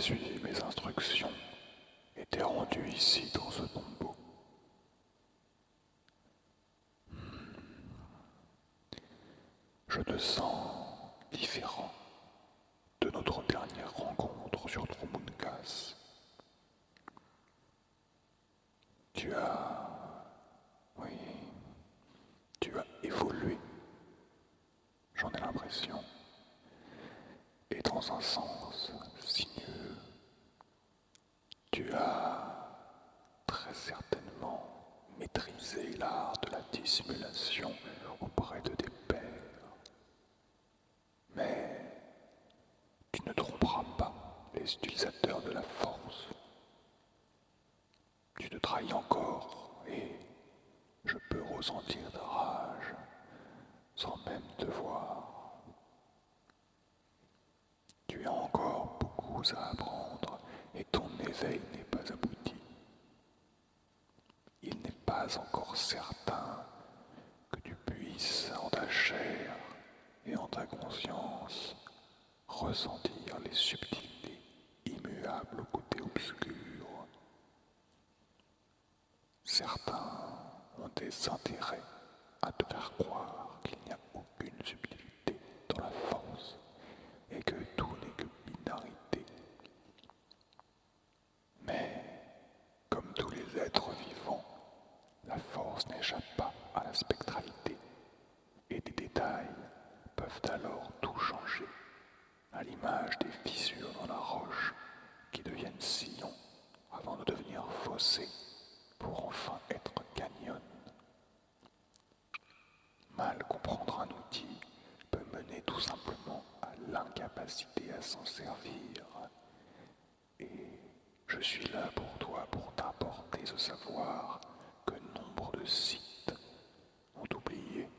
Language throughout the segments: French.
suivi mes instructions et t'es rendu ici dans ce tombeau. Je te sens différent de notre dernière rencontre sur Tromunkas. Tu as... oui, tu as évolué, j'en ai l'impression, et dans un sens sinueux. Tu as très certainement maîtrisé l'art de la dissimulation auprès de tes pairs. Mais tu ne tromperas pas les utilisateurs de la force. Tu te trahis encore et je peux ressentir ta rage sans même te voir. Tu as encore beaucoup à apprendre et ton éveil n'est pas abouti. Il n'est pas encore certain que tu puisses en ta chair et en ta conscience ressentir les subtilités immuables au côté obscur. Certains ont des intérêts à te faire croire qu'il n'y a aucune subtilité dans la force et que tout n'est que binarité. Mais, comme tous les êtres vivants, la force n'échappe pas à la spectralité et des détails peuvent alors tout changer, à l'image des fissures dans la roche qui deviennent sillons avant de devenir fossés pour enfin être canyons. Mal comprendre un outil peut mener tout simplement à l'incapacité à s'en servir. Et je suis là pour toi pour t'apporter ce savoir que nombre de sites ont oublié.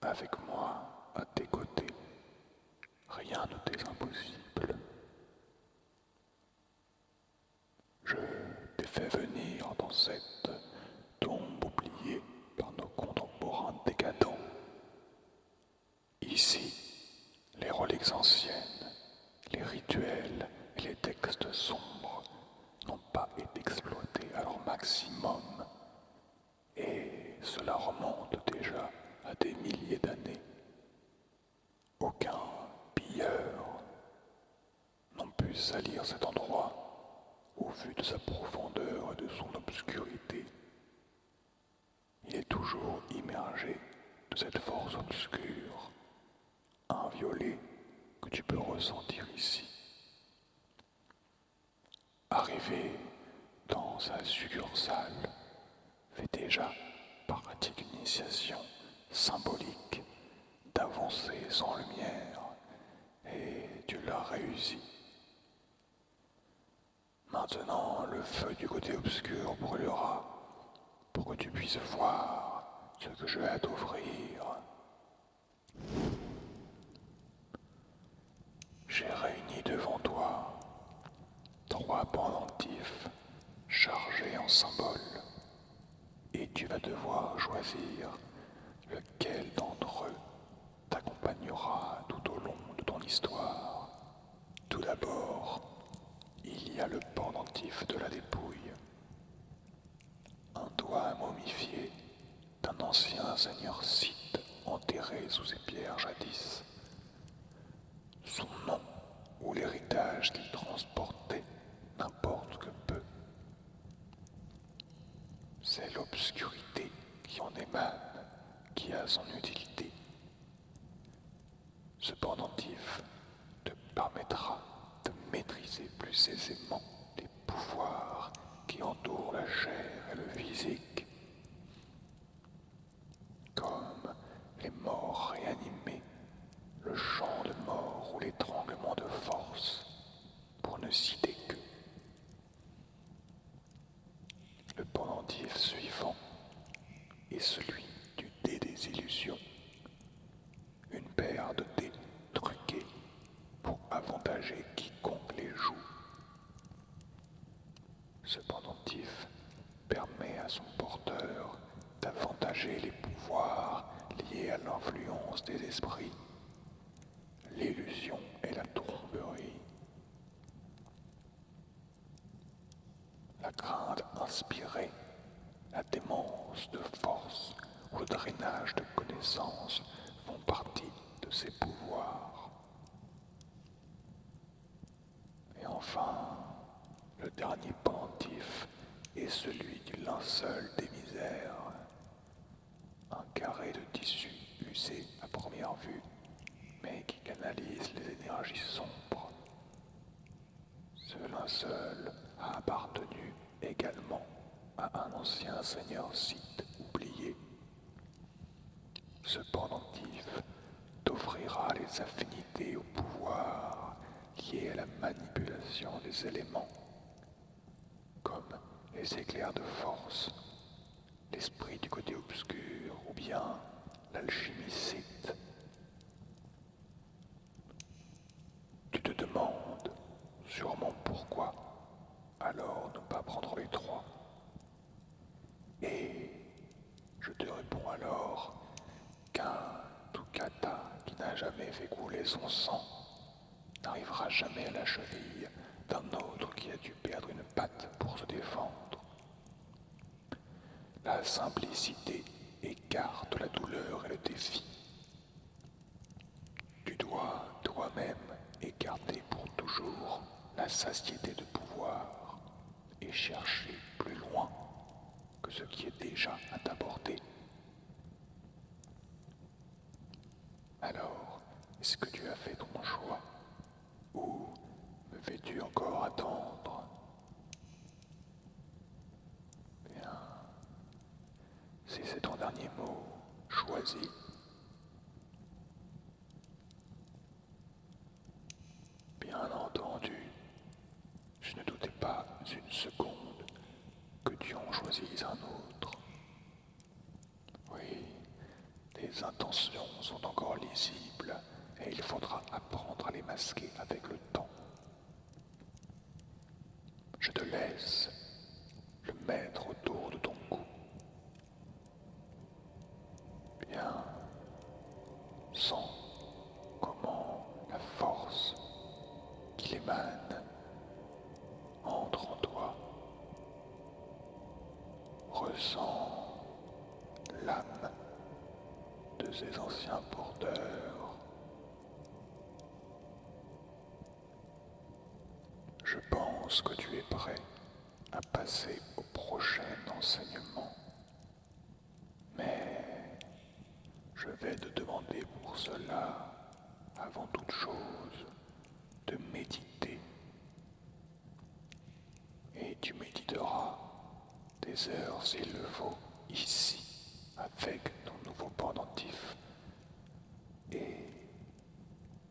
Avec moi, à tes côtés, rien ne t'est impossible. Je t'ai fait venir dans cette tombe oubliée par nos contemporains décadents. Ici, les reliques anciennes, les rituels et les textes sombres n'ont pas été exploités à leur maximum, et cela remonte déjà à des milliers d'années. Aucun pilleur n'a pu salir cet endroit au vu de sa profondeur et de son obscurité. Il est toujours immergé de cette force obscure, inviolée, que tu peux ressentir ici. Arrivé dans sa succursale fait déjà partie d'une initiation symbolique d'avancer sans lumière, et tu l'as réussi. Maintenant, le feu du côté obscur brûlera pour que tu puisses voir ce que je vais à t'offrir. J'ai réuni devant toi 3 pendentifs chargés en symboles, et tu vas devoir choisir lequel d'entre eux t'accompagnera tout au long de ton histoire. Tout d'abord, il y a le pendentif de la dépouille, un doigt momifié d'un ancien seigneur scythe enterré sous ses pierres jadis. Son nom ou l'héritage qu'il transportait n'importe que peu. C'est l'obscurité qui en émane qui a son utilité. Ce pendentif te permettra de maîtriser plus aisément les pouvoirs qui entourent la chair et le physique, comme les morts réanimés, le chant de mort ou l'étranglement de force, pour ne citer que. Le pendentif suivant est celui du dé des illusions, une paire de dés truqués pour avantager quiconque les joue. Ce pendentif permet à son porteur d'avantager les pouvoirs liés à l'influence des esprits, l'illusion et la tromperie. dépense de force ou le drainage de connaissances font partie de ses pouvoirs. Et enfin, le dernier pendentif est celui du linceul des misères, un carré de tissu usé à première vue, mais qui canalise les énergies sombres. Ce linceul a appartenu également à un ancien seigneur scythe oublié. Ce pendentif t'offrira les affinités au pouvoir liées à la manipulation des éléments, comme les éclairs de force, l'esprit du côté obscur ou bien l'alchimie scythe. Tu te demandes sûrement pourquoi, alors ne pas prendre les trois. Et je te réponds alors qu'un Tukata qui n'a jamais fait couler son sang n'arrivera jamais à la cheville d'un autre qui a dû perdre une patte pour se défendre. La simplicité écarte la douleur et le défi. Tu dois toi-même écarter pour toujours la satiété de pouvoir et chercher plus loin que ce qui est déjà à ta portée. Alors, est-ce que tu as fait ton choix ou me fais-tu encore attendre? Bien, si c'est ton dernier mot, choisis. Bien entendu, je ne doutais pas une seconde que tu en choisisses un autre. Oui, tes intentions sont encore lisibles et il faudra apprendre à les masquer avec le temps. Je te laisse le mettre autour de ton cou. Bien, sens comment la force qui émane entre en toi. Ressens l'âme de ces anciens porteurs. Je pense que tu es prêt à passer au prochain enseignement. Mais je vais te demander pour cela, avant toute chose, de méditer. Et tu méditeras des heures s'il le faut, ici, avec ton nouveau pendentif. Et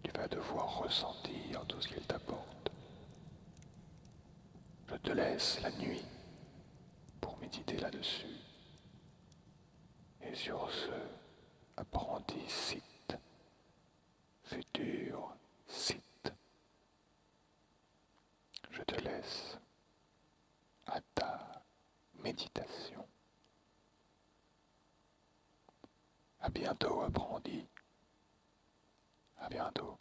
tu vas devoir ressentir tout ce qu'il t'apporte. Je te laisse la nuit pour méditer là-dessus. Et sur ce, apprenti scythe, futur scythe, je te laisse à ta méditation. À bientôt, apprenti. À bientôt.